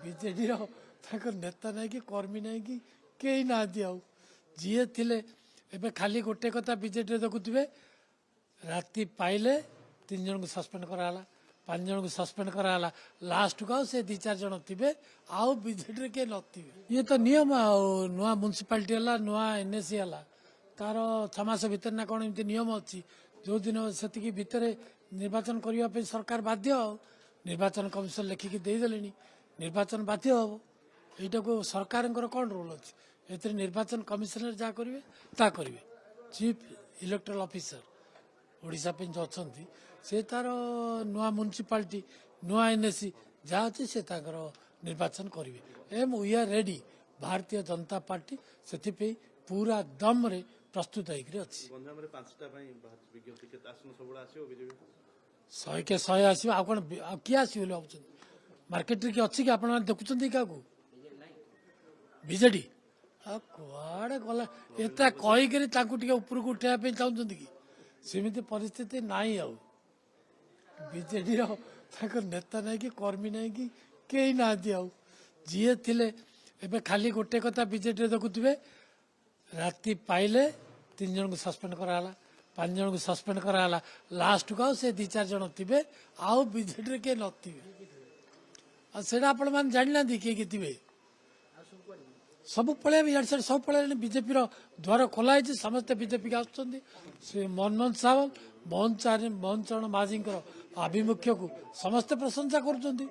ବିଜେଡିର ତାଙ୍କର ନେତା ନାହିଁ କି କର୍ମୀ ନାହିଁ କି କେହି ନାହାନ୍ତି। ଆଉ ଯିଏ ଥିଲେ ଏବେ ଖାଲି ଗୋଟେ କଥା ବିଜେଡିରେ ଦେଖୁଥିବେ, ରାତି ପାଇଲେ 3 ଜଣଙ୍କୁ ସସ୍ପେଣ୍ଡ କରାହେଲା, 5 ଜଣଙ୍କୁ ସସ୍ପେଣ୍ଡ କରାହେଲା, ଲାଷ୍ଟକୁ ଆଉ ସେ 2-4 ଜଣ ଥିବେ, ଆଉ ବିଜେଡିରେ କିଏ ନଥିବେ। ଇଏ ତ ନିୟମ। ଆଉ ନୂଆ ମ୍ୟୁନିସିପାଲିଟି ହେଲା, ନୂଆ ଏନ୍ଏସି ହେଲା, ତାର 6 ମାସ ଭିତରେ ନା କ'ଣ ଏମିତି ନିୟମ ଅଛି। ଯେଉଁଦିନ ସେତିକି ଭିତରେ ନିର୍ବାଚନ କରିବା ପାଇଁ ସରକାର ବାଧ୍ୟ। ଆଉ ନିର୍ବାଚନ କମିଶନ ଲେଖିକି ଦେଇଦେଲେଣି, ନିର୍ବାଚନ ବାଧ୍ୟ ହେବ। এইটাକୁ ସରକାରଙ୍କର କ'ଣ ରୋଲ୍ ଅଛି ଏଥିରେ? ନିର୍ବାଚନ କମିଶନର ଯାହା କରିବେ ତାହା କରିବେ। ଚିଫ୍ ଇଲେକ୍ଟୋରାଲ ଅଫିସର ଓଡ଼ିଶା ପାଇଁ ଯେଉଁ ଅଛନ୍ତି, ସେ ତାର ନୂଆ ମ୍ୟୁନିସିପାଲିଟି, ନୂଆ ଏନ୍ଏସି ଯାହା ଅଛି ସେ ତାଙ୍କର ନିର୍ବାଚନ କରିବେ। We are ready. Bharatiya Janata party ସେଥିପାଇଁ ପୁରା ଦମରେ ପ୍ରସ୍ତୁତ ହେଇକରି ଅଛି। ଗଞ୍ଜାମରେ 5ଟା ପାଇଁ ବାହାରିଛି ବିଜ୍ଞପ୍ତି, କେତେ ଆସନ ସବୁବେଳେ ଆସିବ ବିଜେପି? 100 ଆସିବ। ଆଉ କ'ଣ ଆଉ କିଏ ଆସିବ ବୋଲି ଭାବୁଛନ୍ତି? ମାର୍କେଟରେ କିଏ ଅଛି କି? ଆପଣମାନେ ଦେଖୁଛନ୍ତି କାହାକୁ? ବିଜେଡି ଆଉ କୁଆଡେ ଗଲା? ଏଟା କହିକରି ତାଙ୍କୁ ଟିକେ ଉପରକୁ ଉଠେଇବା ପାଇଁ ଚାହୁଁଛନ୍ତି କି? ସେମିତି ପରିସ୍ଥିତି ନାହିଁ। ଆଉ ବିଜେଡିର ତାଙ୍କର ନେତା ନାହିଁ କି କର୍ମୀ ନାହିଁ କି କେହି ନାହାନ୍ତି। ଆଉ ଯିଏ ଥିଲେ ଏବେ ଖାଲି ଗୋଟେ କଥା ବିଜେଡିରେ ଦେଖୁଥିବେ, ରାତି ପାଇଲେ 3 ଜଣଙ୍କୁ ସସ୍ପେଣ୍ଡ କରାହେଲା, 5 ଜଣଙ୍କୁ ସସ୍ପେଣ୍ଡ କରାହେଲା, ଲାଷ୍ଟକୁ ଆଉ ସେ 2-4 ଜଣ ଥିବେ, ଆଉ ବିଜେଡିରେ କିଏ ନଥିବେ। ଆଉ ସେଇଟା ଆପଣମାନେ ଜାଣିନାହାନ୍ତି କିଏ କିଏ ଥିବେ? ସବୁ ପଳେଇବେ, ଇଆଡେ ସିଆଡେ ସବୁ ପଳେଇଲେଣି। ବିଜେପିର ଦ୍ୱାର ଖୋଲା ହେଇଛି, ସମସ୍ତେ ବିଜେପିକି ଆସୁଛନ୍ତି। ସେ ମନମୋହନ ସାହୁ, ମୋହନ ଚରଣ ମାଝୀଙ୍କର ଆଭିମୁଖ୍ୟକୁ ସମସ୍ତେ ପ୍ରଶଂସା କରୁଛନ୍ତି।